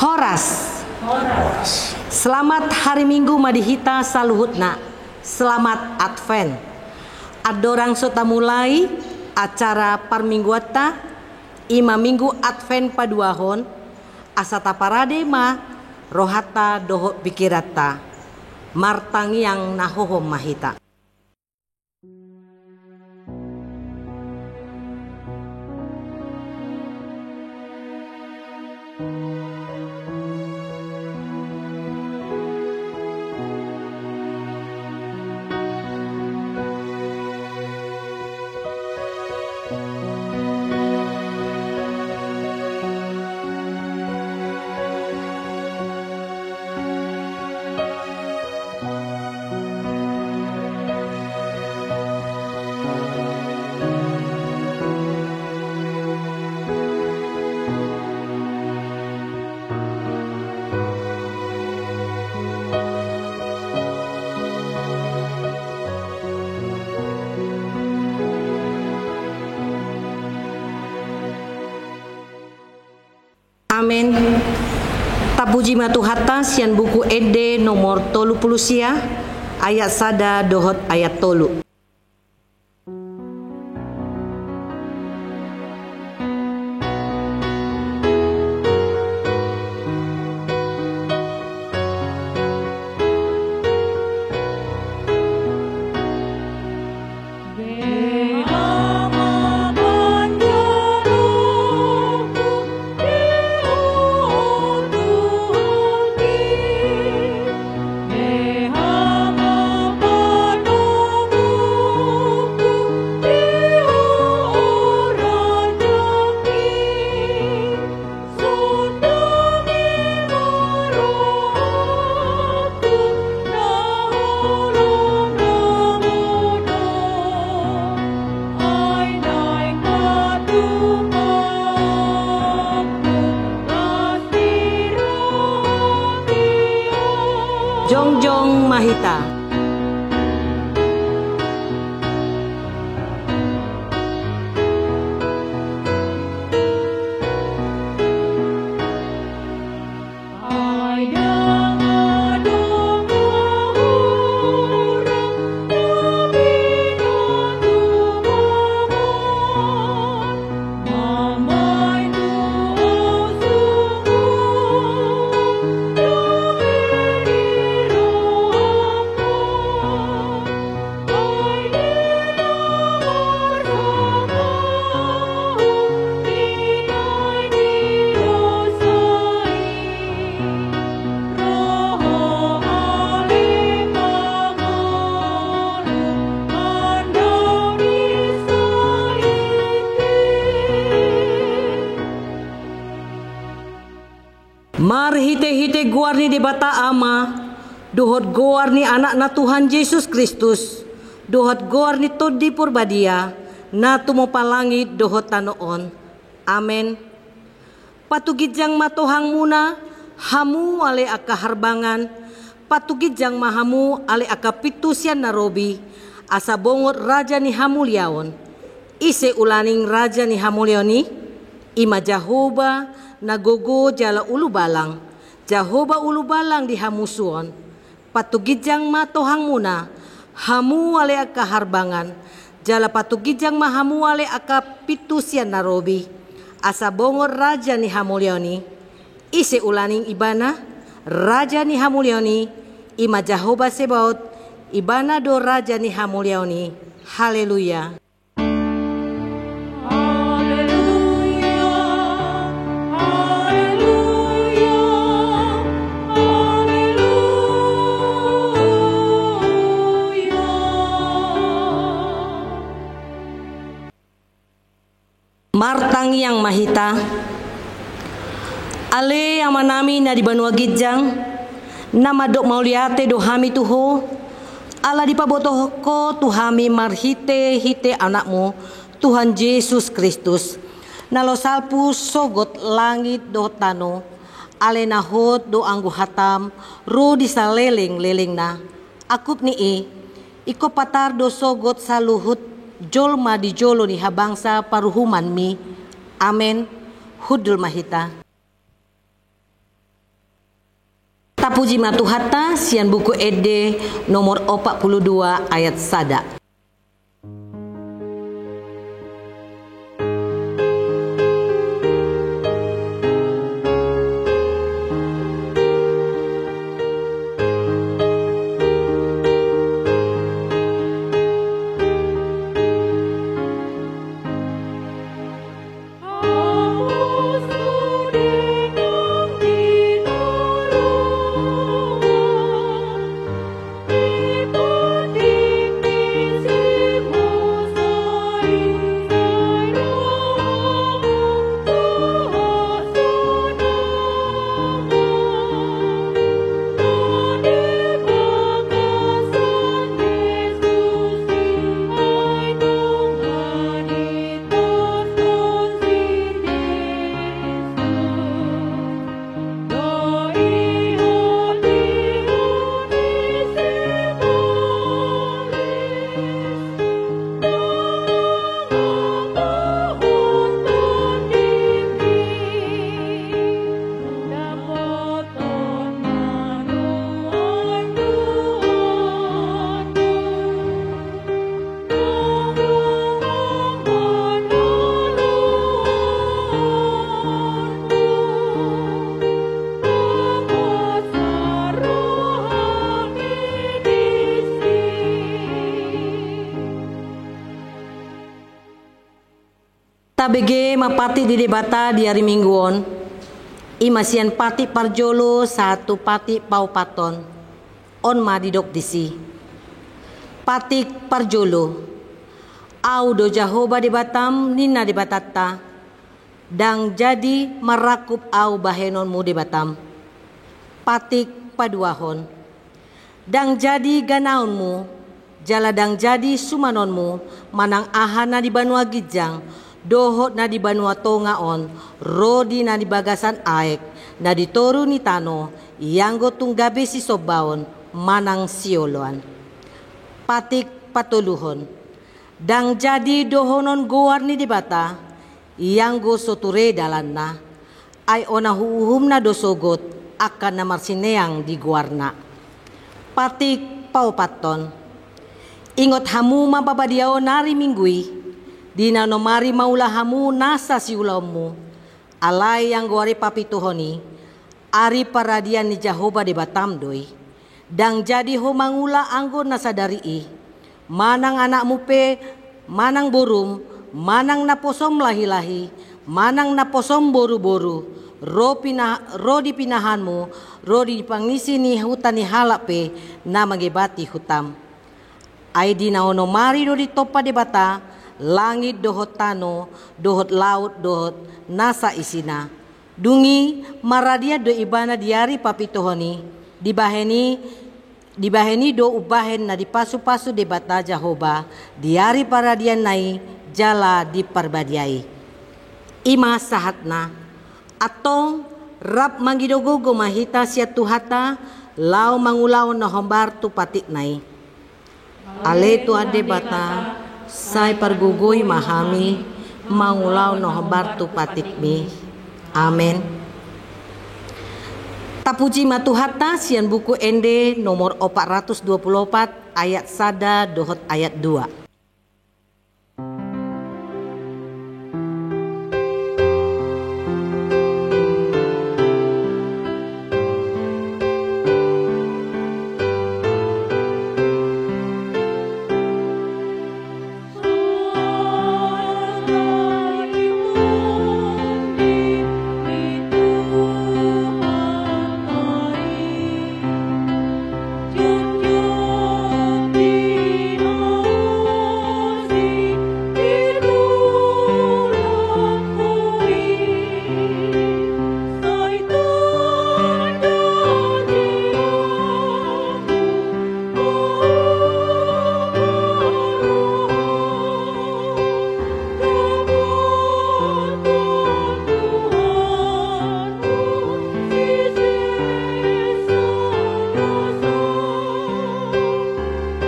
Horas. Selamat hari Minggu madihita saluhutna. Selamat Advent. Adorang sota mulai acara parmingguata ima minggu Advent paduahon asata paradema rohata doho pikirata martang yang nahohom mahita. Amin. Tapuji matuhata sian buku Ede nomor 30 sia ayat sada dohot ayat tolu. Jongjong Mahita. Mar hite-hite guarni di bata ama, dohot guarni anak na Tuhan Yesus Kristus, dohot guarni todi purbadia, na tumo palangit dohot tanoon. Amen. Patugidjang matohang muna, hamu ale aka harbangan, patugidjang mahamu ale aka pitusian narobi, asa bongot raja ni hamulyaon. Ise ulaning raja ni hamulyoni, ima Jahoba, nagogo jala ulu balang, Jahoba ulu balang di hamusuon, patugidjang matohang muna, hamu ale aka harbangan, jala patugidjang mahamu ale aka pitusian narobi, asa bongor raja ni hamulyoni, ise ulaning ibana, raja ni hamulyoni, ima Jahoba sebaot, ibana do raja ni hamulyoni. Haleluya. Martang yang mahita ale yang manami na di Banua Gidjang nama dok mauliate do hami tuho ala di pabotoh ko tuhami marhite hite anakmu Tuhan Yesus Kristus nalo salpu sogot langit do tano ale nahot do anggu hatam ro di saleleng leleng na akup ni iko patar do sogot saluhut jolma di jolo ni habangsa paruhuman mi. Amen. Hudul mahita. Tapuji matuhata sian buku Ede nomor 42 ayat sada. Tabege mapati di debata di hari mingguon imasian pati parjolo satu pati paupaton on madidok disi pati parjolo au do Jahoba di Batam nina di Batata dang jadi merakup au bahenonmu di Batam patik paduahon dang jadi ganaonmu jala dang jadi sumanonmu manang ahana di Banua Gijang dohot na di Banua Tongaon, rodi na di Bagasan Aek, na di Toru ni Tano, yanggo tunggabe si Sobaon, manang sioloan. Patik patuluhon, dang jadi dohonon goar ni di Bata, yanggo soture dalan na, ay ona huuhum na dosogot, akan na marsineang di goarna. Patik paupaton, ingot hamu mapapadiao nari minggui, di nanomari maulahamu nasa siulamu alay yang guari papituhoni ari paradian ni Jahoba di Batam doi dang jadi ho mangula anggo nasadari manang anakmu pe manang borum manang naposom lahi-lahi manang naposom boru-boru ro di pinahanmu ro di pangisi ni hutan ni halak pe na magebati hutam ay di naonomari do di topa di Bata langit dohot tano, dohot laut dohot nasa isina. Dungi maradia do ibana diari papitohoni, dibaheni do ubahen na dipasu-pasu de Bata Jahoba, diari paradian nai jala diparbadiai. Ima sahatna, atong rap mangidogogo mahita siya tuhata, lau mangulaw na hombar tu patik nai. Ale tu ade Bata, sai pargugoy mahami mangulaw no habartu patikmi. Amen. Tapuji matuhata sian buku Ende nomor 424 ayat sada dohot ayat 2.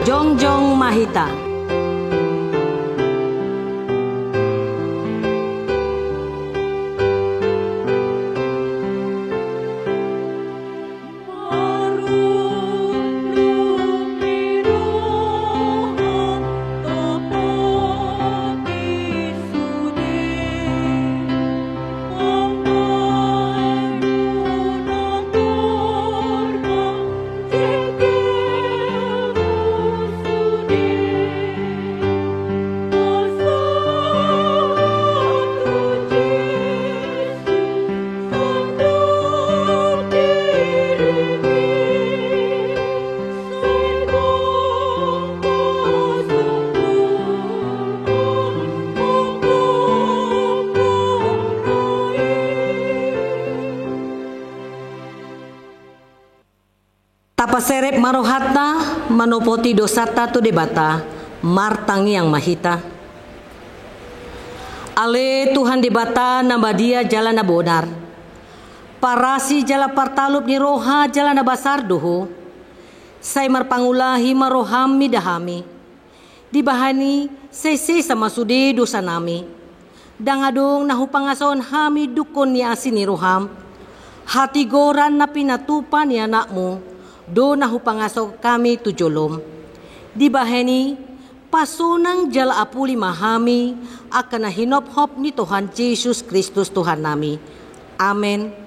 Jongjong Mahita. Tapaserep marohatna manopoti dosata tu debata martangi yang mahita. Ale Tuhan debata nabadia jalan nabonar. Parasi jala partalup ni roha jalan nabasar doho. Say marpangulahi maroham midahami. Dibahani say sama sudi dosa nami. Dangadong nahupangason hami dukon ni asin ni roham. Hati goran na pinatupan ni anakmu. Do nahupangaso kami tujolom. Dibahani pasunang jala apuli mahami akan nahinop-hop ni Tuhan Yesus Kristus Tuhan nami. Amen.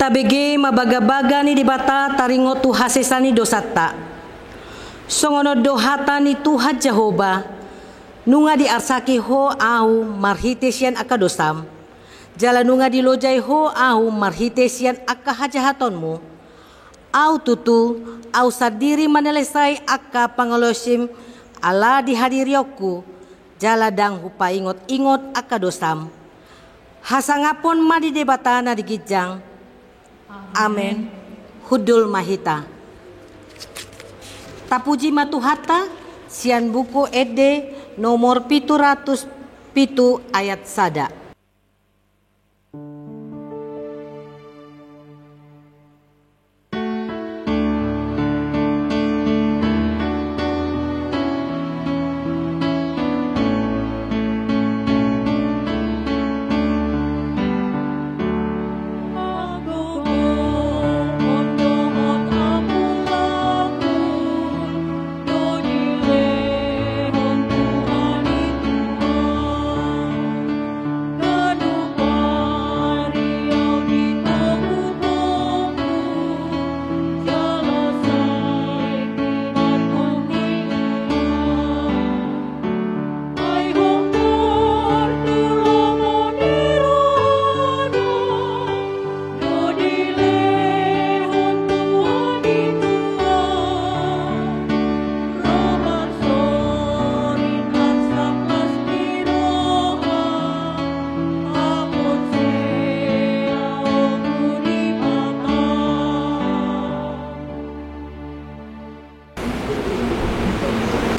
Tabege mabaga-baga ni dibata taringo tu hasesani dosata. Songono dohata ni Tuhan Jehovah nunga di arsaki ho au marhitesian aka dosam. Jala nunga di lojai ho au marhitesian aka hajahatonmu. Au tutu au sadiri manelesai aka pangolosim ala dihadiriyoku. Jala dang hupa ingot-ingot aka dosam. Hasangapon madi debata na digijang. Amen. Hudul mahita. Tapuji matuhata sian buku ede nomor 707 ayat sada.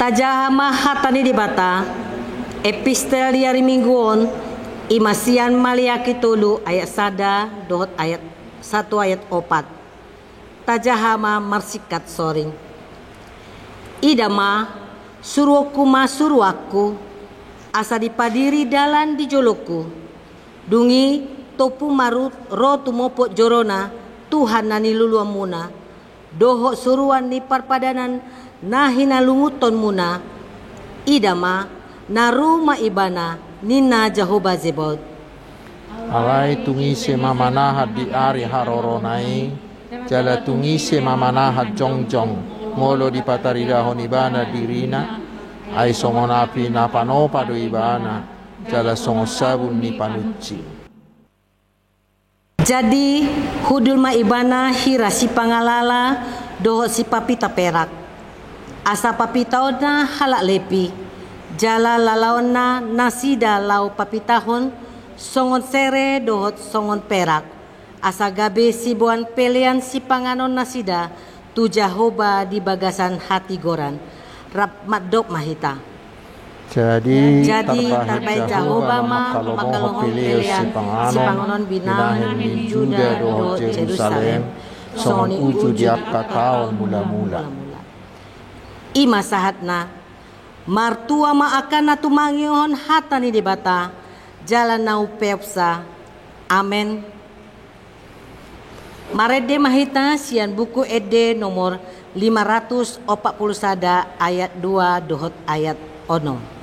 Tajahama hatani dibata epistel diari mingguon imasian maliaki tulu ayat sada dohot ayat 1 ayat 4. Tajahama marsikat soring. Idama suruhku masuruaku asa dipadiri dalan di joloku. Dungi topu marut ro tumopot jorona Tuhan nani luluamuna. Dohok suruan ni parpadanan nahina lunguton muna. Idama naruma ibana nina Jehovah Zebot. Alai tungise mamanahat di ari haroronai. Jala tungise mamanahat jongjong. Ngolo di pataridahon ibana dirina. Ay songonapi napanopa do ibana. Jala songosabun ni panucci. Jadi hudul ma ibana hira si pangalala dohok si papita perak. Asa papitaona halak lepi. Jala lalaona nasida lau papitahon songon sere dohot songon perak. Asa gabe si buan pelian si panganon nasida tu Jehovah di bagasan hati goran. Rap madok mahita. Jadi terbaik Jehovah makalohong pelian si panganon binahan di Juda dohot Jerusalem songon uju diap kakao mula-mula. ima sahatna. Martua maakan na tumangihon hata ni debata, jalan nau peopsa. Amen. Marede mahita sian buku ede nomor 541 ayat 2 dohot ayat 6.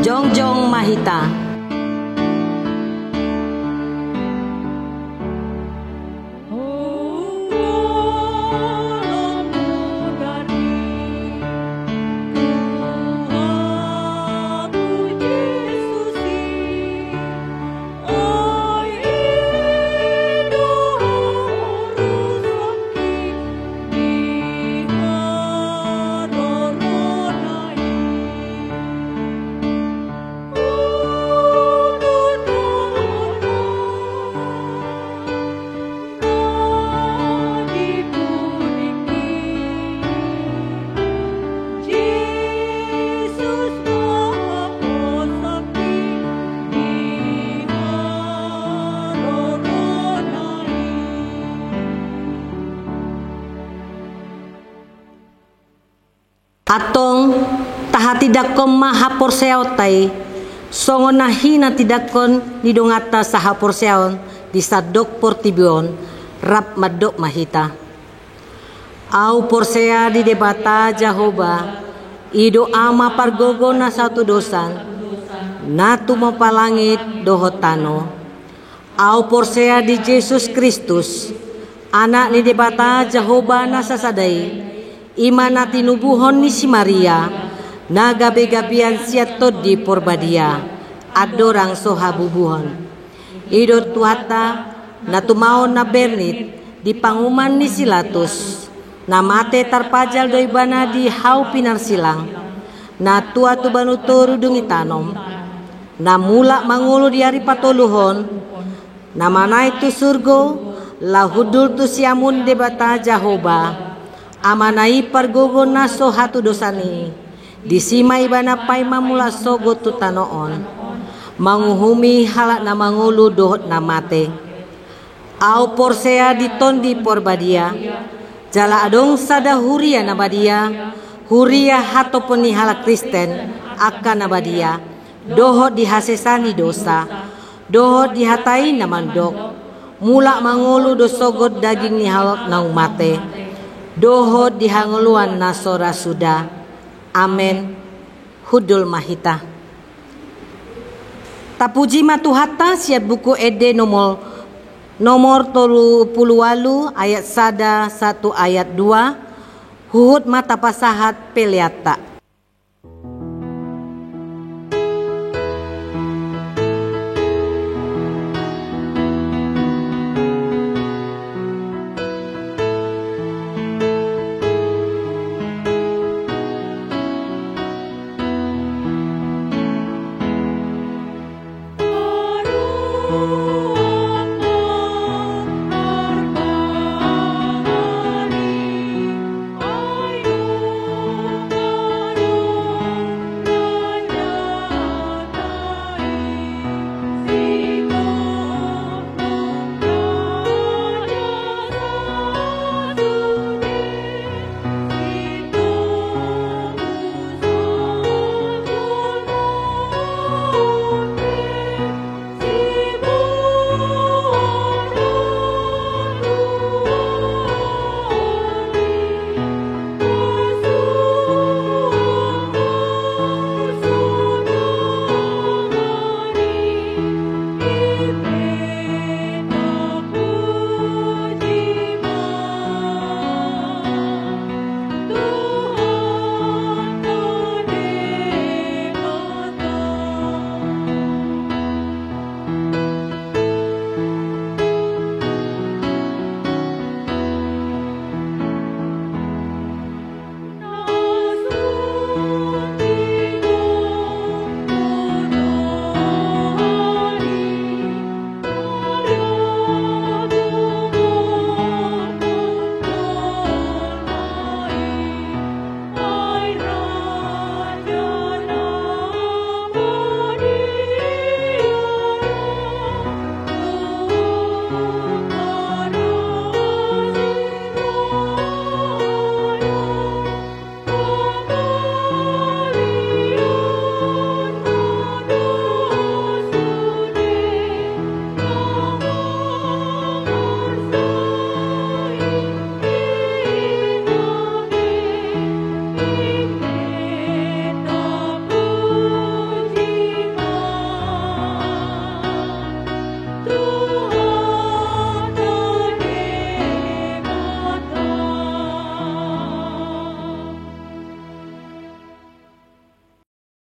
Jongjong Mahita. Atong taha tidak kon maha porseaw tay songon nahina tidak kon nidongata saha porseaon di sadok portibion rap madok mahita. Au porsea di debata Jahoba ido ama pargogo na satu dosan na tumapalangit dohotano. Au porsea di Yesus Kristus anak ni debata Jahoba na sasadai imana tinubuhon ni si Maria na gabi-gabian siato di porbadia adorang soha bubuhon idot tuhata na tumaon na bernit di panguman ni Silatus na mate tarpajal doy bana di hau pinarsilang na tua tu banuturu dungitanom na mula mangulo di hari patoluhon na manay tu surgo lahudul tu siamun debata Jahoba amanai pargogo na so hatu dosani disimay bana pay mamula sogo tu tanoon manguhumi halak na mangulu dohot na mate. Au porsea diton di porbadia jala adong sada huria na badia huria hato peni halak Kristen akan na badia dohot dihasesani dosa dohot dihatai na mandok mula mangulu dosogot daging ni halak na mate dohot dihanguluan na sora suda. Amen. Hudul Mahita. Tapuji matuhata siat buku ede nomor 38 ayat 1 ayat 2 huhut mata pasahat peliata.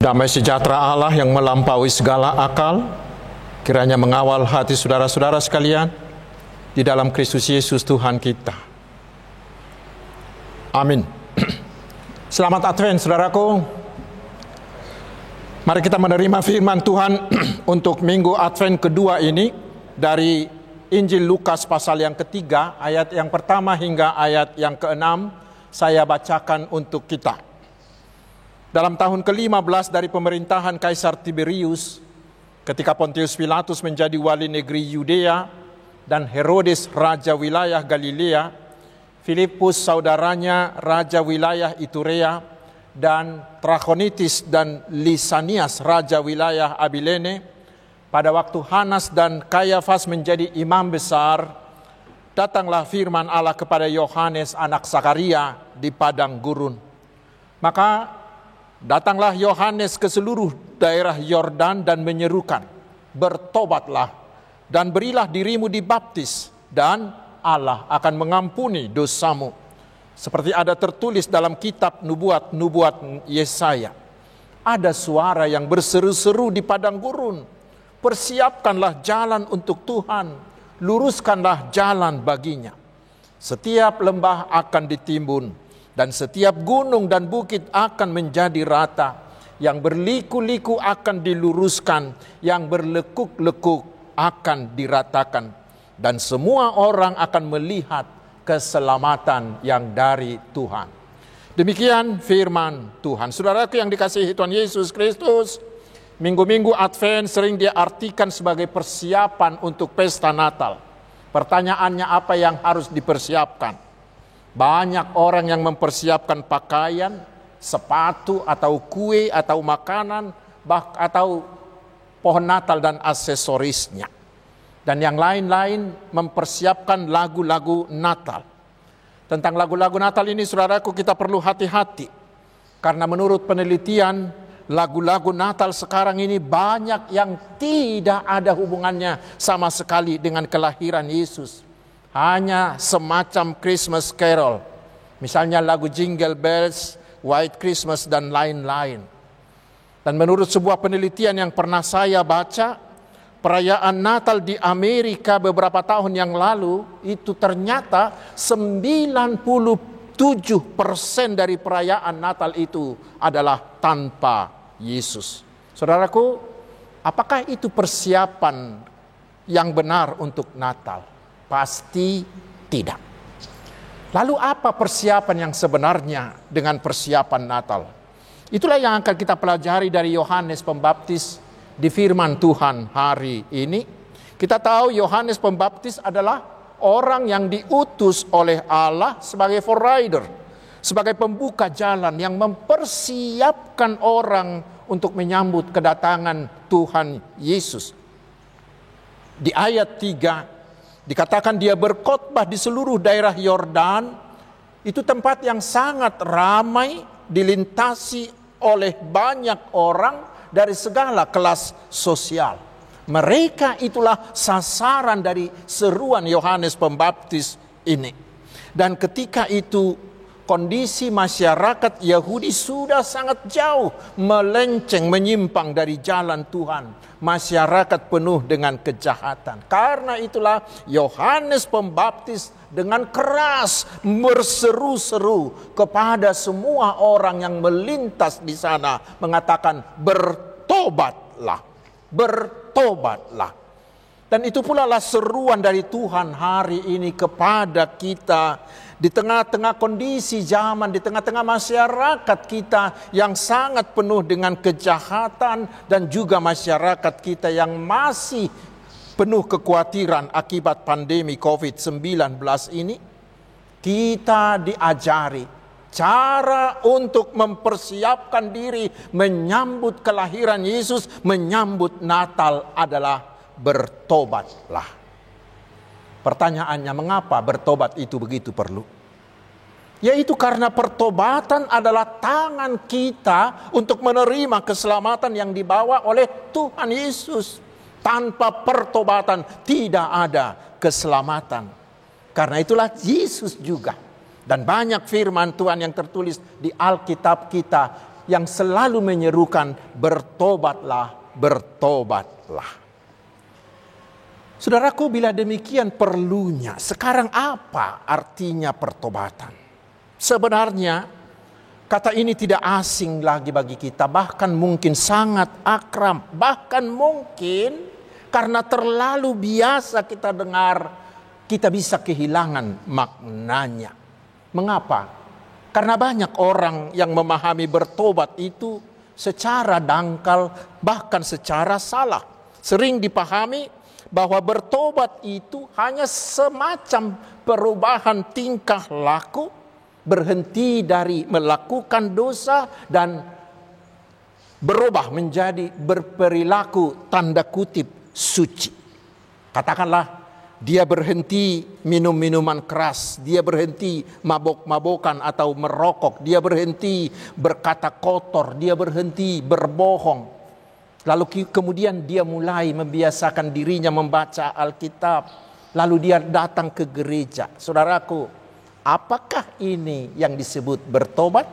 Damai sejahtera Allah yang melampaui segala akal, kiranya mengawal hati saudara-saudara sekalian di dalam Kristus Yesus Tuhan kita. Amin. Selamat Advent, saudaraku. Mari kita menerima firman Tuhan untuk minggu Advent kedua ini dari Injil Lukas pasal yang ketiga, ayat yang pertama hingga ayat yang keenam. Saya bacakan untuk kita. Dalam tahun ke-15 dari pemerintahan Kaisar Tiberius, ketika Pontius Pilatus menjadi wali negeri Yudea dan Herodes raja wilayah Galilea, Filipus saudaranya raja wilayah Iturea, dan Trachonitis dan Lisanias raja wilayah Abilene, pada waktu Hanas dan Kayafas menjadi imam besar, datanglah firman Allah kepada Yohanes anak Zakaria di padang gurun. Maka datanglah Yohanes ke seluruh daerah Yordan dan menyerukan, bertobatlah dan berilah dirimu dibaptis, dan Allah akan mengampuni dosamu. Seperti ada tertulis dalam kitab nubuat Yesaya. Ada suara yang berseru-seru di padang gurun, persiapkanlah jalan untuk Tuhan, luruskanlah jalan baginya. Setiap lembah akan ditimbun, dan setiap gunung dan bukit akan menjadi rata. Yang berliku-liku akan diluruskan, yang berlekuk-lekuk akan diratakan. Dan semua orang akan melihat keselamatan yang dari Tuhan. Demikian firman Tuhan. Saudaraku yang dikasihi Tuhan Yesus Kristus, minggu-minggu Advent sering diartikan sebagai persiapan untuk pesta Natal. Pertanyaannya, apa yang harus dipersiapkan? Banyak orang yang mempersiapkan pakaian, sepatu, atau kue, atau makanan, atau pohon Natal dan aksesorisnya. Dan yang lain-lain mempersiapkan lagu-lagu Natal. Tentang lagu-lagu Natal ini, saudaraku, kita perlu hati-hati. Karena menurut penelitian, lagu-lagu Natal sekarang ini banyak yang tidak ada hubungannya sama sekali dengan kelahiran Yesus. Hanya semacam Christmas Carol, misalnya lagu Jingle Bells, White Christmas, dan lain-lain. Dan menurut sebuah penelitian yang pernah saya baca, perayaan Natal di Amerika beberapa tahun yang lalu, itu ternyata 97% dari perayaan Natal itu adalah tanpa Yesus. Saudaraku, apakah itu persiapan yang benar untuk Natal? Pasti tidak. Lalu apa persiapan yang sebenarnya dengan persiapan Natal? Itulah yang akan kita pelajari dari Yohanes Pembaptis di firman Tuhan hari ini. Kita tahu Yohanes Pembaptis adalah orang yang diutus oleh Allah sebagai forerider, sebagai pembuka jalan yang mempersiapkan orang untuk menyambut kedatangan Tuhan Yesus. Di ayat 3 dikatakan dia berkhotbah di seluruh daerah Yordan. Itu tempat yang sangat ramai, dilintasi oleh banyak orang dari segala kelas sosial. Mereka itulah sasaran dari seruan Yohanes Pembaptis ini. Dan ketika itu kondisi masyarakat Yahudi sudah sangat jauh melenceng, menyimpang dari jalan Tuhan. Masyarakat penuh dengan kejahatan. Karena itulah Yohanes Pembaptis dengan keras berseru-seru kepada semua orang yang melintas di sana, mengatakan, bertobatlah, bertobatlah. Dan itu pula lah seruan dari Tuhan hari ini kepada kita. Di tengah-tengah kondisi zaman, di tengah-tengah masyarakat kita yang sangat penuh dengan kejahatan, dan juga masyarakat kita yang masih penuh kekhawatiran akibat pandemi COVID-19 ini, kita diajari cara untuk mempersiapkan diri menyambut kelahiran Yesus, menyambut Natal adalah bertobatlah. Pertanyaannya, mengapa bertobat itu begitu perlu? Yaitu karena pertobatan adalah tangan kita untuk menerima keselamatan yang dibawa oleh Tuhan Yesus. Tanpa pertobatan tidak ada keselamatan. Karena itulah Yesus juga. Dan banyak firman Tuhan yang tertulis di Alkitab kita yang selalu menyerukan bertobatlah, bertobatlah. Saudaraku, bila demikian perlunya, sekarang apa artinya pertobatan? Sebenarnya kata ini tidak asing lagi bagi kita, bahkan mungkin sangat akrab, bahkan mungkin karena terlalu biasa kita dengar, kita bisa kehilangan maknanya. Mengapa? Karena banyak orang yang memahami bertobat itu secara dangkal, bahkan secara salah. Sering dipahami bahwa bertobat itu hanya semacam perubahan tingkah laku, berhenti dari melakukan dosa dan berubah menjadi berperilaku tanda kutip suci. Katakanlah dia berhenti minum minuman keras, dia berhenti mabok-mabokan atau merokok, dia berhenti berkata kotor, dia berhenti berbohong. Lalu kemudian dia mulai membiasakan dirinya membaca Alkitab. Lalu dia datang ke gereja. Saudaraku, apakah ini yang disebut bertobat?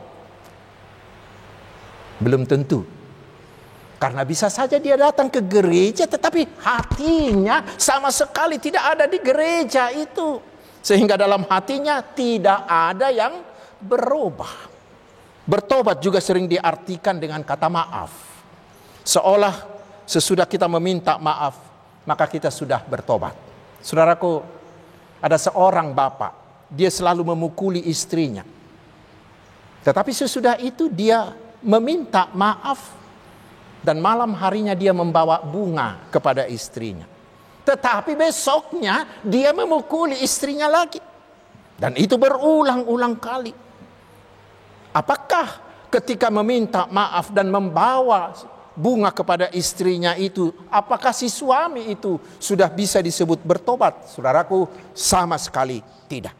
Belum tentu. Karena bisa saja dia datang ke gereja tetapi hatinya sama sekali tidak ada di gereja itu. Sehingga dalam hatinya tidak ada yang berubah. Bertobat juga sering diartikan dengan kata maaf. Seolah sesudah kita meminta maaf, maka kita sudah bertobat. Saudaraku, ada seorang bapak, dia selalu memukuli istrinya. Tetapi sesudah itu dia meminta maaf. Dan malam harinya dia membawa bunga kepada istrinya. Tetapi besoknya dia memukuli istrinya lagi. Dan itu berulang-ulang kali. Apakah ketika meminta maaf dan membawa bunga kepada istrinya itu, apakah si suami itu sudah bisa disebut bertobat? Saudaraku, sama sekali tidak.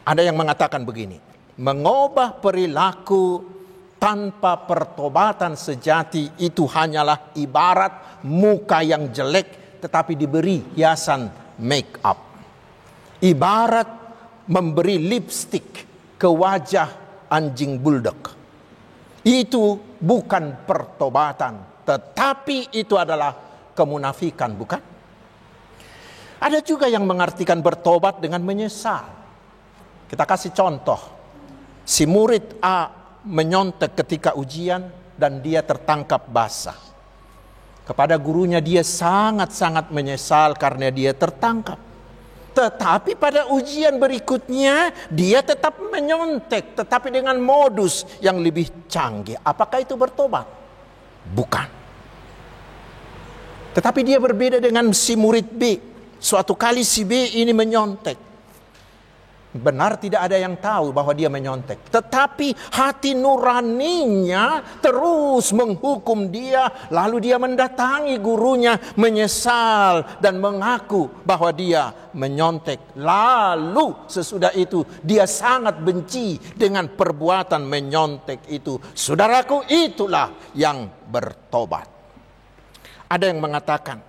Ada yang mengatakan begini, mengubah perilaku tanpa pertobatan sejati itu hanyalah ibarat muka yang jelek tetapi diberi hiasan make up. Ibarat memberi lipstik ke wajah anjing bulldog. Itu bukan pertobatan, tetapi itu adalah kemunafikan, bukan? Ada juga yang mengartikan bertobat dengan menyesal. Kita kasih contoh. Si murid A menyontek ketika ujian dan dia tertangkap basah. Kepada gurunya dia sangat-sangat menyesal karena dia tertangkap. Tetapi pada ujian berikutnya dia tetap menyontek, tetapi dengan modus yang lebih canggih. Apakah itu bertobat? Bukan. Tetapi dia berbeda dengan si murid B. Suatu kali si B ini menyontek. Benar tidak ada yang tahu bahwa dia menyontek. Tetapi hati nuraninya terus menghukum dia. Lalu dia mendatangi gurunya menyesal dan mengaku bahwa dia menyontek. Lalu sesudah itu dia sangat benci dengan perbuatan menyontek itu. Saudaraku, itulah yang bertobat. Ada yang mengatakan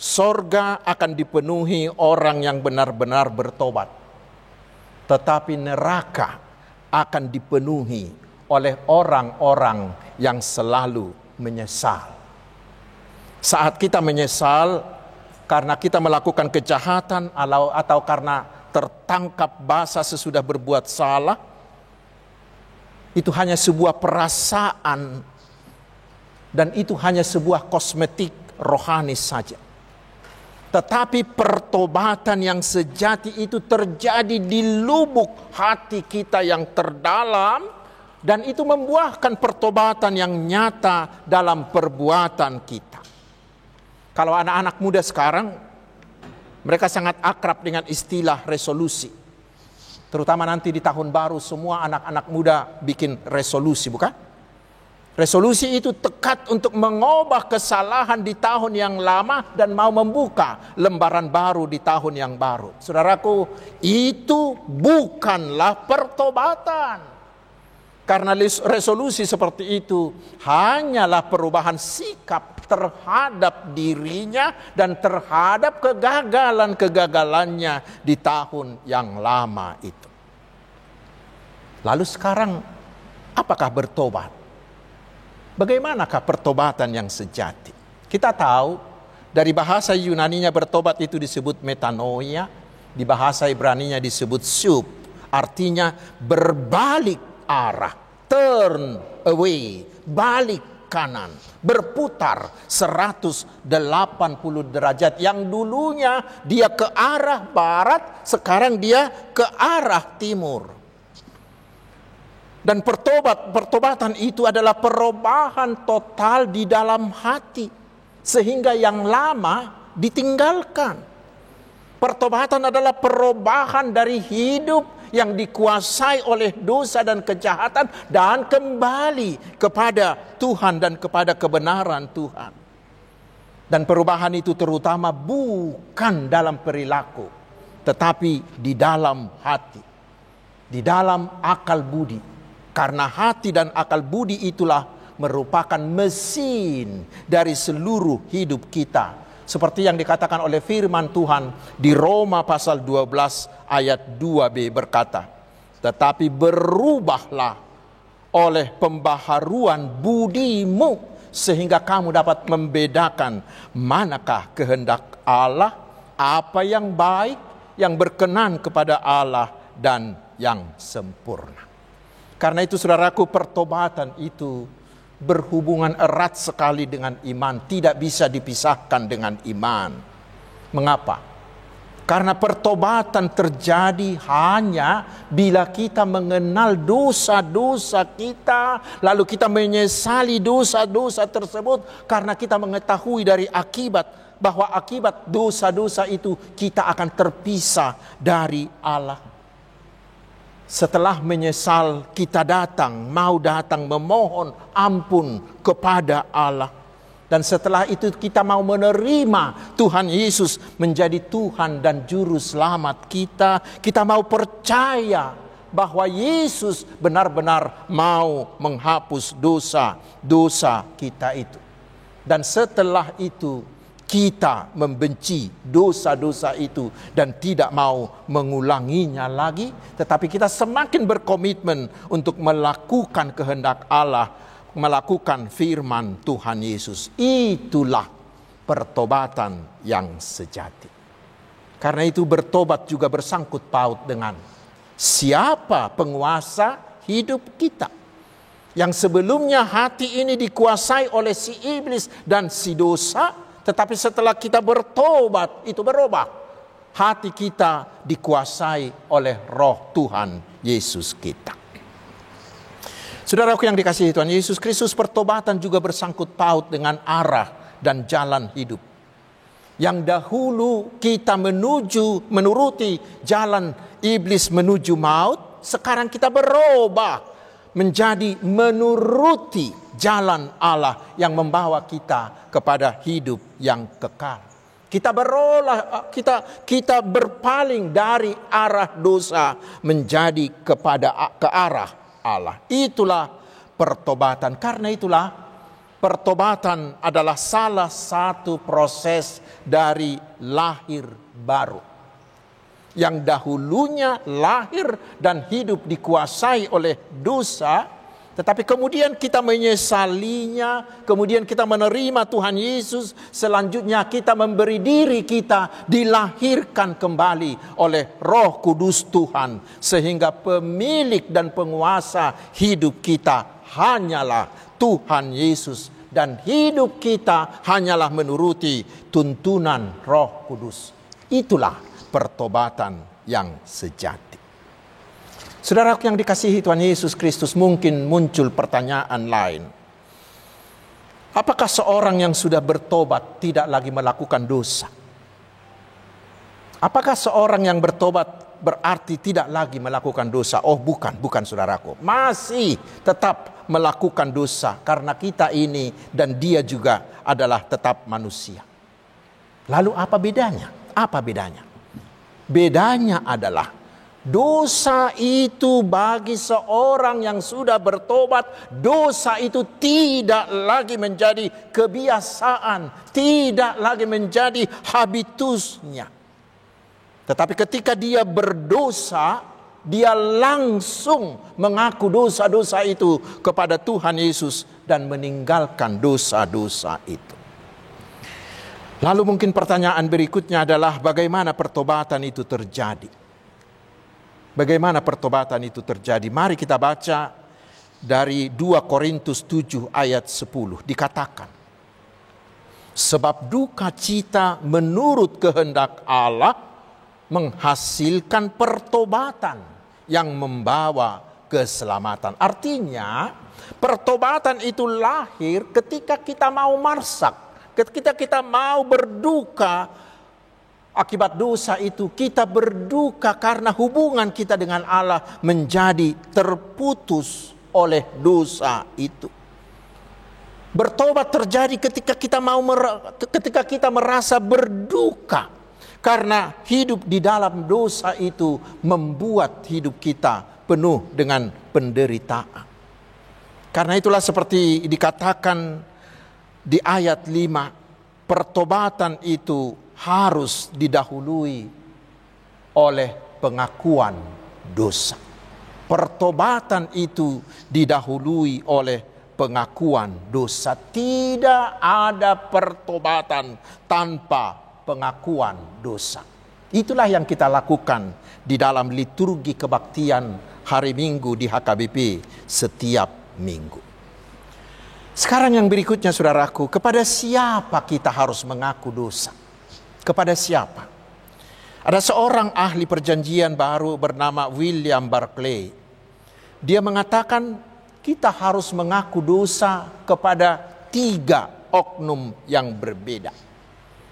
sorga akan dipenuhi orang yang benar-benar bertobat. Tetapi neraka akan dipenuhi oleh orang-orang yang selalu menyesal. Saat kita menyesal karena kita melakukan kejahatan atau karena tertangkap basah sesudah berbuat salah, itu hanya sebuah perasaan dan itu hanya sebuah kosmetik rohani saja. Tetapi pertobatan yang sejati itu terjadi di lubuk hati kita yang terdalam. Dan itu membuahkan pertobatan yang nyata dalam perbuatan kita. Kalau anak-anak muda sekarang, mereka sangat akrab dengan istilah resolusi. Terutama nanti di tahun baru semua anak-anak muda bikin resolusi, bukan? Resolusi itu tekad untuk mengubah kesalahan di tahun yang lama dan mau membuka lembaran baru di tahun yang baru. Saudaraku, itu bukanlah pertobatan. Karena resolusi seperti itu hanyalah perubahan sikap terhadap dirinya dan terhadap kegagalan-kegagalannya di tahun yang lama itu. Lalu sekarang Apakah bertobat? Bagaimanakah pertobatan yang sejati? Kita tahu dari bahasa Yunaninya bertobat itu disebut metanoia, di bahasa Ibraninya disebut sub, artinya berbalik arah, turn away, balik kanan, berputar 180 derajat. Yang dulunya dia ke arah barat, sekarang dia ke arah timur. Dan pertobatan itu adalah perubahan total di dalam hati, sehingga yang lama ditinggalkan. Pertobatan adalah perubahan dari hidup yang dikuasai oleh dosa dan kejahatan dan kembali kepada Tuhan dan kepada kebenaran Tuhan. Dan perubahan itu terutama bukan dalam perilaku, tetapi di dalam hati, di dalam akal budi. Karena hati dan akal budi itulah merupakan mesin dari seluruh hidup kita. Seperti yang dikatakan oleh firman Tuhan di Roma pasal 12 ayat 2b berkata, tetapi berubahlah oleh pembaharuan budimu, sehingga kamu dapat membedakan manakah kehendak Allah, apa yang baik, yang berkenan kepada Allah, dan yang sempurna. Karena itu saudaraku, pertobatan itu berhubungan erat sekali dengan iman. Tidak bisa dipisahkan dengan iman. Mengapa? Karena pertobatan terjadi hanya bila kita mengenal dosa-dosa kita, lalu kita menyesali dosa-dosa tersebut, karena kita mengetahui dari akibat, bahwa akibat dosa-dosa itu kita akan terpisah dari Allah. Setelah menyesal, kita mau datang memohon ampun kepada Allah. Dan setelah itu kita mau menerima Tuhan Yesus menjadi Tuhan dan Juru Selamat kita. Kita mau percaya bahwa Yesus benar-benar mau menghapus dosa-dosa kita itu. Dan setelah itu kita membenci dosa-dosa itu dan tidak mau mengulanginya lagi, tetapi kita semakin berkomitmen untuk melakukan kehendak Allah, melakukan firman Tuhan Yesus. Itulah pertobatan yang sejati. Karena itu bertobat juga bersangkut paut dengan siapa penguasa hidup kita. Yang sebelumnya hati ini dikuasai oleh si iblis dan si dosa, tetapi setelah kita bertobat, itu berubah. Hati kita dikuasai oleh Roh Tuhan Yesus kita. Saudaraku yang dikasihi Tuhan Yesus Kristus, pertobatan juga bersangkut paut dengan arah dan jalan hidup. Yang dahulu kita menuruti jalan iblis menuju maut, sekarang kita berubah menjadi menuruti jalan Allah yang membawa kita kepada hidup yang kekal. Kita berpaling dari arah dosa menjadi ke arah Allah. Itulah pertobatan. Karena itulah pertobatan adalah salah satu proses dari lahir baru. Yang dahulunya lahir dan hidup dikuasai oleh dosa, tetapi kemudian kita menyesalinya, kemudian kita menerima Tuhan Yesus, selanjutnya kita memberi diri kita dilahirkan kembali oleh Roh Kudus Tuhan, sehingga pemilik dan penguasa hidup kita hanyalah Tuhan Yesus, dan hidup kita hanyalah menuruti tuntunan Roh Kudus. Itulah pertobatan yang sejati. Saudara yang dikasihi Tuhan Yesus Kristus, mungkin muncul pertanyaan lain. Apakah seorang yang sudah bertobat tidak lagi melakukan dosa? Apakah seorang yang bertobat berarti tidak lagi melakukan dosa? Oh bukan saudaraku. Masih tetap melakukan dosa, karena kita ini dan dia juga adalah tetap manusia. Lalu apa bedanya? Apa bedanya? Bedanya adalah dosa itu bagi seorang yang sudah bertobat, dosa itu tidak lagi menjadi kebiasaan, tidak lagi menjadi habitusnya. Tetapi ketika dia berdosa, dia langsung mengaku dosa-dosa itu kepada Tuhan Yesus dan meninggalkan dosa-dosa itu. Lalu mungkin pertanyaan berikutnya adalah bagaimana pertobatan itu terjadi? Bagaimana pertobatan itu terjadi? Mari kita baca dari 2 Korintus 7 ayat 10. Dikatakan, sebab duka cita menurut kehendak Allah menghasilkan pertobatan yang membawa keselamatan. Artinya, pertobatan itu lahir ketika kita mau marsak, ketika kita mau berduka akibat dosa itu. Kita berduka karena hubungan kita dengan Allah menjadi terputus oleh dosa itu. Bertobat terjadi ketika kita merasa berduka karena hidup di dalam dosa itu membuat hidup kita penuh dengan penderitaan. Karena itulah seperti dikatakan di ayat 5, pertobatan itu harus didahului oleh pengakuan dosa. Pertobatan itu didahului oleh pengakuan dosa. Tidak ada pertobatan tanpa pengakuan dosa. Itulah yang kita lakukan di dalam liturgi kebaktian hari Minggu di HKBP setiap minggu. Sekarang yang berikutnya saudaraku, kepada siapa kita harus mengaku dosa? Kepada siapa? Ada seorang ahli perjanjian baru bernama William Barclay. Dia mengatakan kita harus mengaku dosa kepada 3 oknum yang berbeda.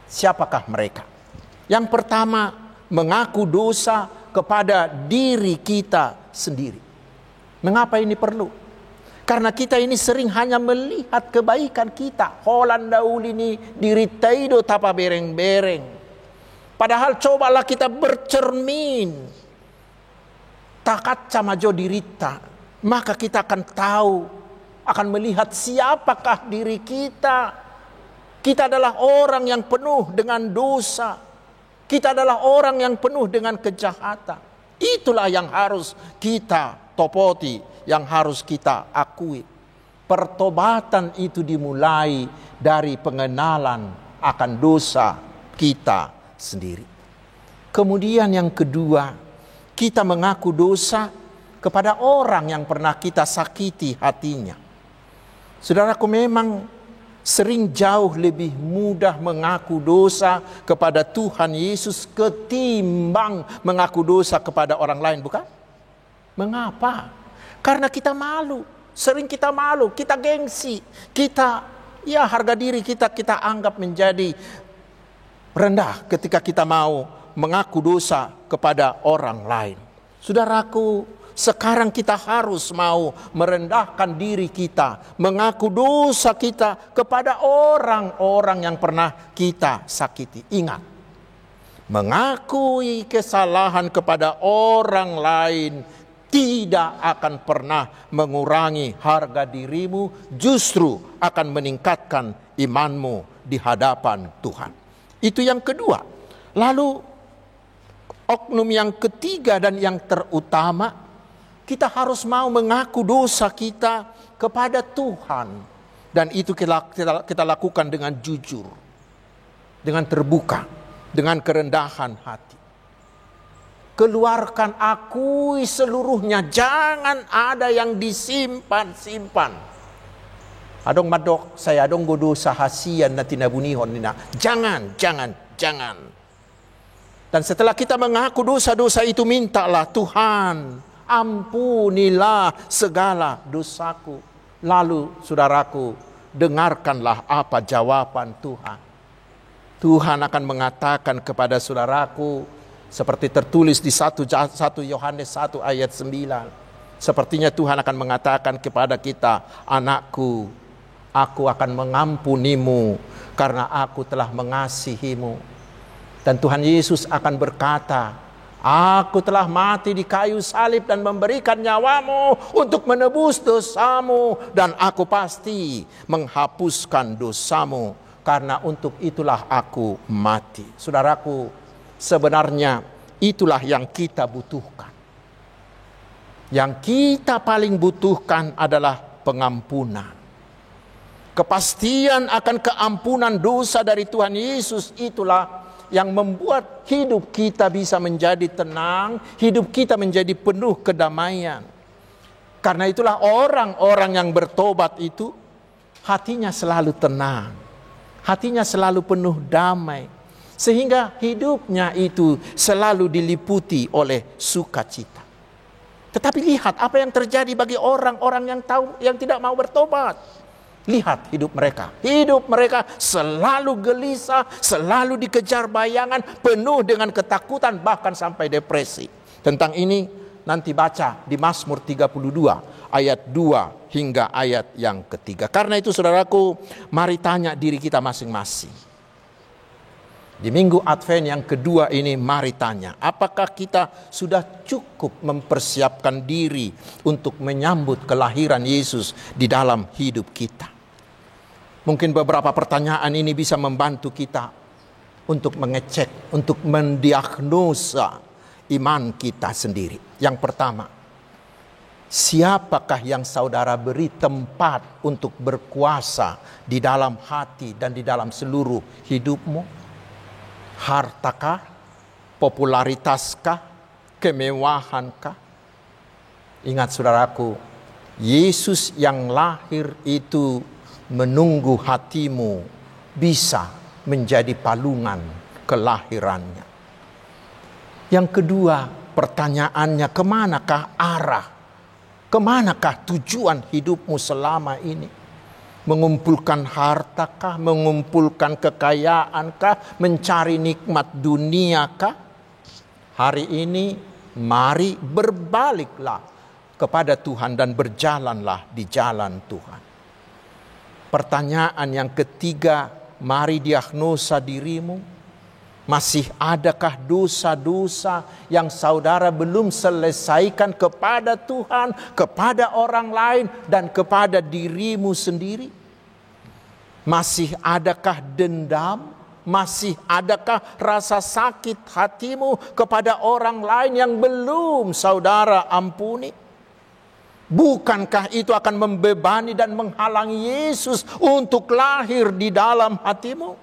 Siapakah mereka? Yang pertama, mengaku dosa kepada diri kita sendiri. Mengapa ini perlu? Karena kita ini sering hanya melihat kebaikan kita. Holanda ulini diri taido tapa bereng-bereng. Padahal cobalah kita bercermin. Takat camajo dirita. Maka kita akan tahu, akan melihat siapakah diri kita. Kita adalah orang yang penuh dengan dosa. Kita adalah orang yang penuh dengan kejahatan. Itulah yang harus kita topoti, yang harus kita akui. Pertobatan itu dimulai dari pengenalan akan dosa kita sendiri. Kemudian yang kedua, kita mengaku dosa kepada orang yang pernah kita sakiti hatinya. Saudaraku, memang sering jauh lebih mudah mengaku dosa kepada Tuhan Yesus ketimbang mengaku dosa kepada orang lain, bukan? Mengapa? Karena kita malu. Sering kita malu, kita gengsi, kita harga diri kita anggap menjadi rendah ketika kita mau mengaku dosa kepada orang lain. Saudaraku, sekarang kita harus mau merendahkan diri kita, mengaku dosa kita kepada orang-orang yang pernah kita sakiti. Ingat, mengakui kesalahan kepada orang lain tidak akan pernah mengurangi harga dirimu, justru akan meningkatkan imanmu di hadapan Tuhan. Itu yang kedua. Lalu oknum yang ketiga dan yang terutama, kita harus mau mengaku dosa kita kepada Tuhan. Dan itu kita lakukan dengan jujur, dengan terbuka, dengan kerendahan hati. Keluarkan, akui seluruhnya, jangan ada yang disimpan-simpan. Adong madok, saya adong dosa hasian na tinabunihon nina. Jangan. Dan setelah kita mengaku dosa-dosa itu, mintalah, Tuhan, ampunilah segala dosaku. Lalu saudaraku, dengarkanlah apa jawaban Tuhan. Tuhan akan mengatakan kepada saudaraku, seperti tertulis di 1 Yohanes 1 ayat 9. Sepertinya Tuhan akan mengatakan kepada kita, anakku, aku akan mengampunimu karena aku telah mengasihimu. Dan Tuhan Yesus akan berkata, aku telah mati di kayu salib dan memberikan nyawamu untuk menebus dosamu. Dan aku pasti menghapuskan dosamu, karena untuk itulah aku mati. Saudaraku, sebenarnya itulah yang kita butuhkan. Yang kita paling butuhkan adalah pengampunan. Kepastian akan keampunan dosa dari Tuhan Yesus itulah yang membuat hidup kita bisa menjadi tenang, hidup kita menjadi penuh kedamaian. Karena itulah orang-orang yang bertobat itu hatinya selalu tenang, hatinya selalu penuh damai, sehingga hidupnya itu selalu diliputi oleh sukacita. Tetapi lihat apa yang terjadi bagi orang-orang yang tidak mau bertobat. Lihat hidup mereka. Hidup mereka selalu gelisah, selalu dikejar bayangan, penuh dengan ketakutan, bahkan sampai depresi. Tentang ini nanti baca di Mazmur 32 ayat 2 hingga ayat yang ketiga. Karena itu saudaraku, mari tanya diri kita masing-masing. Di minggu Advent yang kedua ini mari tanya, apakah kita sudah cukup mempersiapkan diri untuk menyambut kelahiran Yesus di dalam hidup kita? Mungkin beberapa pertanyaan ini bisa membantu kita untuk mengecek, untuk mendiagnosa iman kita sendiri. Yang pertama, siapakah yang saudara beri tempat untuk berkuasa di dalam hati dan di dalam seluruh hidupmu? Hartakah? Popularitaskah? Kemewahankah? Ingat saudaraku, Yesus yang lahir itu menunggu hatimu bisa menjadi palungan kelahirannya. Yang kedua, pertanyaannya, kemanakah arah? Kemanakah tujuan hidupmu selama ini? Mengumpulkan hartakah? Mengumpulkan kekayaankah? Mencari nikmat duniakah? Hari ini mari berbaliklah kepada Tuhan dan berjalanlah di jalan Tuhan. Pertanyaan yang ketiga, mari diagnosa dirimu. Masih adakah dosa-dosa yang saudara belum selesaikan kepada Tuhan, kepada orang lain, dan kepada dirimu sendiri? Masih adakah dendam? Masih adakah rasa sakit hatimu kepada orang lain yang belum saudara ampuni? Bukankah itu akan membebani dan menghalangi Yesus untuk lahir di dalam hatimu?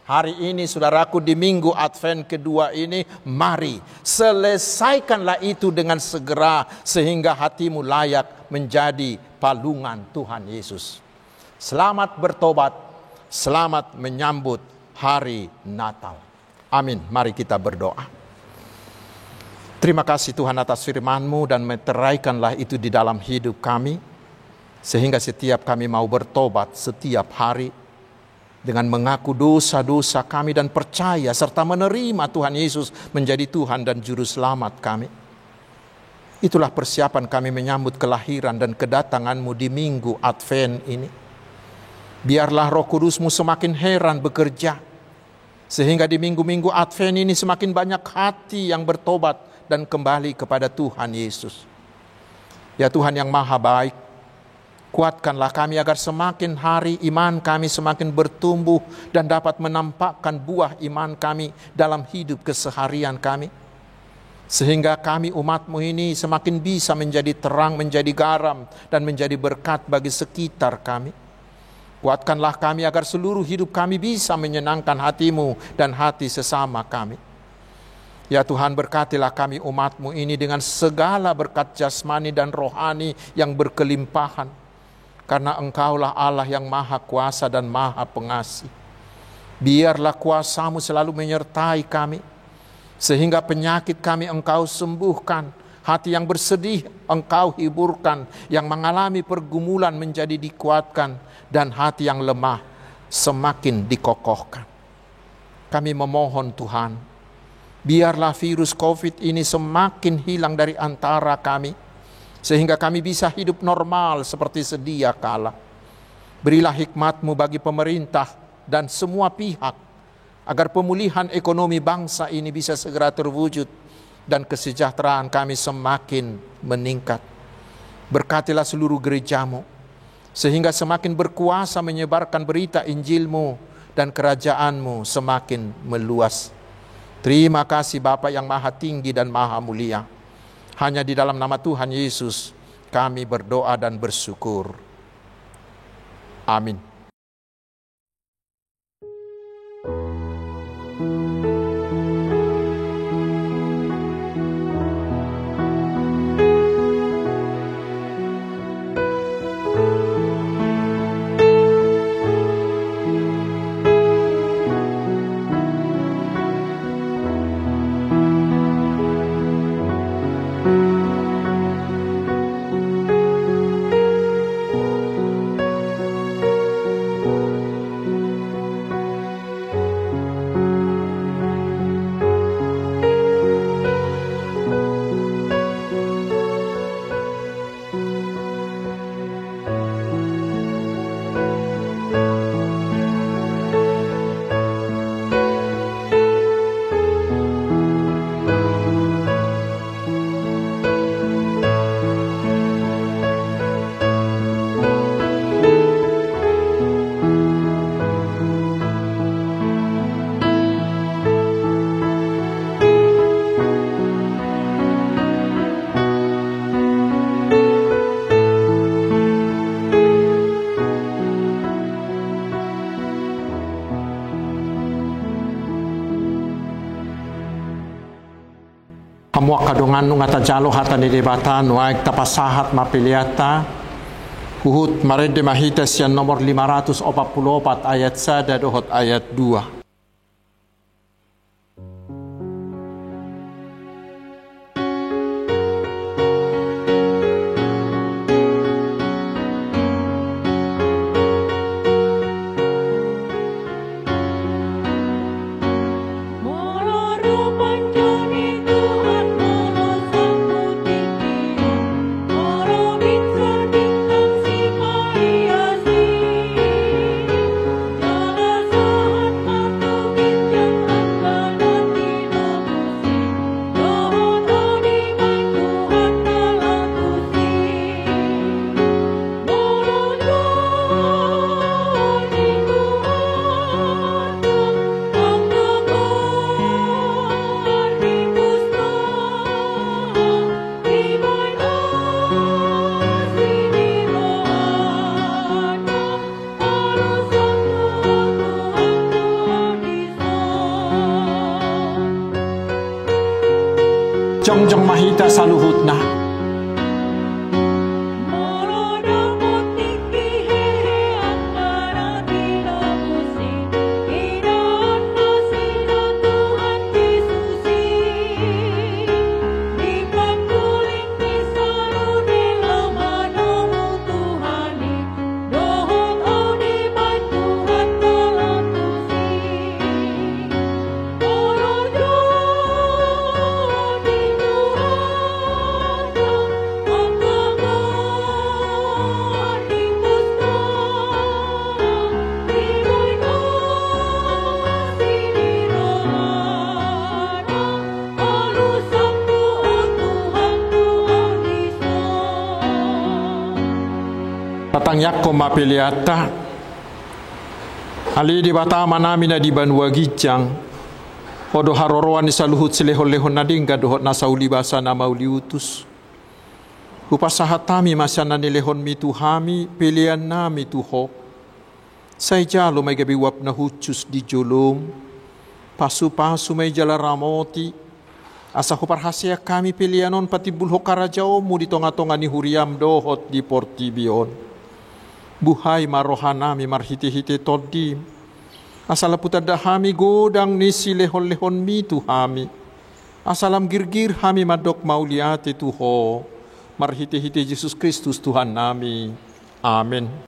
Hari ini saudaraku, di minggu Advent kedua ini, mari selesaikanlah itu dengan segera sehingga hatimu layak menjadi palungan Tuhan Yesus. Selamat bertobat, selamat menyambut hari Natal. Amin. Mari kita berdoa. Terima kasih Tuhan atas firman-Mu dan meteraikanlah itu di dalam hidup kami, sehingga setiap kami mau bertobat setiap hari, dengan mengaku dosa-dosa kami dan percaya serta menerima Tuhan Yesus menjadi Tuhan dan Juru Selamat kami. Itulah persiapan kami menyambut kelahiran dan kedatangan-Mu di minggu Advent ini. Biarlah Roh Kudus-Mu semakin heran bekerja, sehingga di minggu-minggu Advent ini semakin banyak hati yang bertobat dan kembali kepada Tuhan Yesus. Ya Tuhan yang Maha Baik, kuatkanlah kami agar semakin hari iman kami semakin bertumbuh dan dapat menampakkan buah iman kami dalam hidup keseharian kami. Sehingga kami umat-Mu ini semakin bisa menjadi terang, menjadi garam, dan menjadi berkat bagi sekitar kami. Kuatkanlah kami agar seluruh hidup kami bisa menyenangkan hati-Mu dan hati sesama kami. Ya Tuhan, berkatilah kami umat-Mu ini dengan segala berkat jasmani dan rohani yang berkelimpahan. Karena Engkaulah Allah yang Maha Kuasa dan Maha Pengasih. Biarlah kuasa-Mu selalu menyertai kami, sehingga penyakit kami Engkau sembuhkan, hati yang bersedih Engkau hiburkan, yang mengalami pergumulan menjadi dikuatkan, dan hati yang lemah semakin dikokohkan. Kami memohon Tuhan, biarlah virus COVID ini semakin hilang dari antara kami, sehingga kami bisa hidup normal seperti sedia kala. Berilah hikmat-Mu bagi pemerintah dan semua pihak, agar pemulihan ekonomi bangsa ini bisa segera terwujud dan kesejahteraan kami semakin meningkat. Berkatilah seluruh gereja-Mu, sehingga semakin berkuasa menyebarkan berita Injil-Mu dan kerajaan-Mu semakin meluas. Terima kasih Bapa yang Maha Tinggi dan Maha Mulia. Hanya di dalam nama Tuhan Yesus kami berdoa dan bersyukur. Amin. Hamua kadongan nung ata jalo hata ni debata nuaik tapasahat mapiliata Huhut marede mahita sian nomor 544 ayat 1 dohot ayat 2. Jongjong mahita saluhut na. Patang yakko mapeliata ali di batama nami na di banua gijang hodo haroroan ni saluhut silehon-lehon nadingga dohot nasauli basa nama uliutus upasahatami masana ni lehon mituhami pilihan nami tuho say jalo may gabi wap na hucus di jolom pasu-pasu may jala ramoti asa huparhasya kami pilihanon pati bulho karajao mu di tonga-tonga ni huriam dohot di portibion buhay marohanami marhiti-hiti todim asala putadahami godang nisi lehon-lehon mitu hami asalam girgir hami madok mauliati tuho marhiti-hiti Yesus Kristus Tuhan nami. Amin.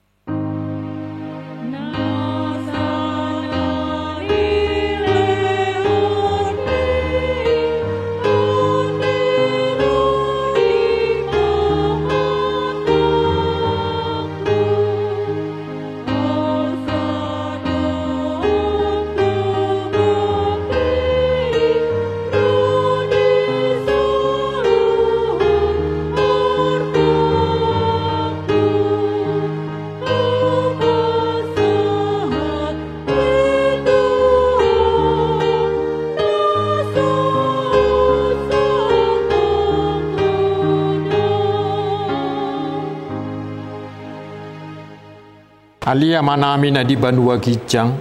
Alia manami na di banua gijang,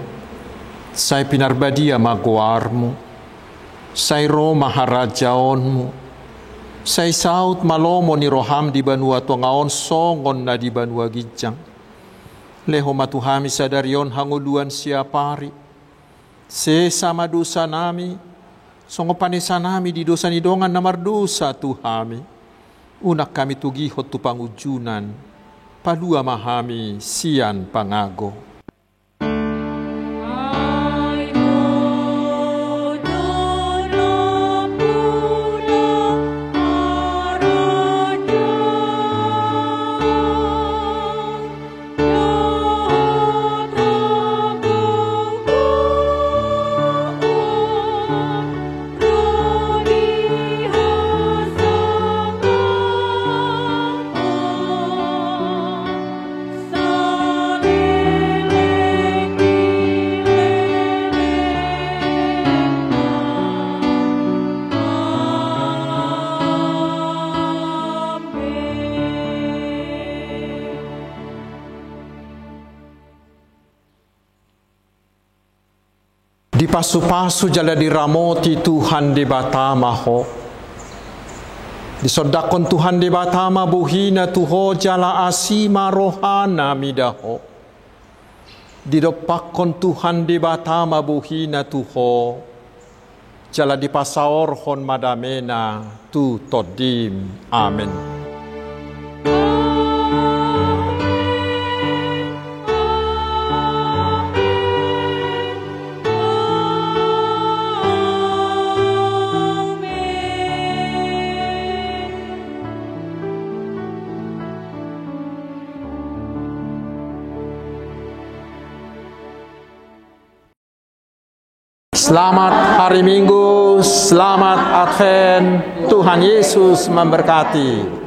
sai pinarbadia maguarmu, sai Roma harajaonmu, sai saut malomo ni roham di banua tongaon songon na di banua gijang. Leho matuhami sadarion hanguluan siapari, se sama dosa nami, songo panesa nami di dosa nidongan namar dosa Tuhami. Unak kami tugihot tu pangujunan, palua mahami sian pangago. Di pasu-pasu jala diramoti Tuhan di batama ho. Disodakon Tuhan di batama buhina tuho jala asima rohana midaho. Didopakon Tuhan di batama buhina tuho jala di pasaorhon madamena tu todim. Amin. Selamat hari Minggu, selamat Advent, Tuhan Yesus memberkati.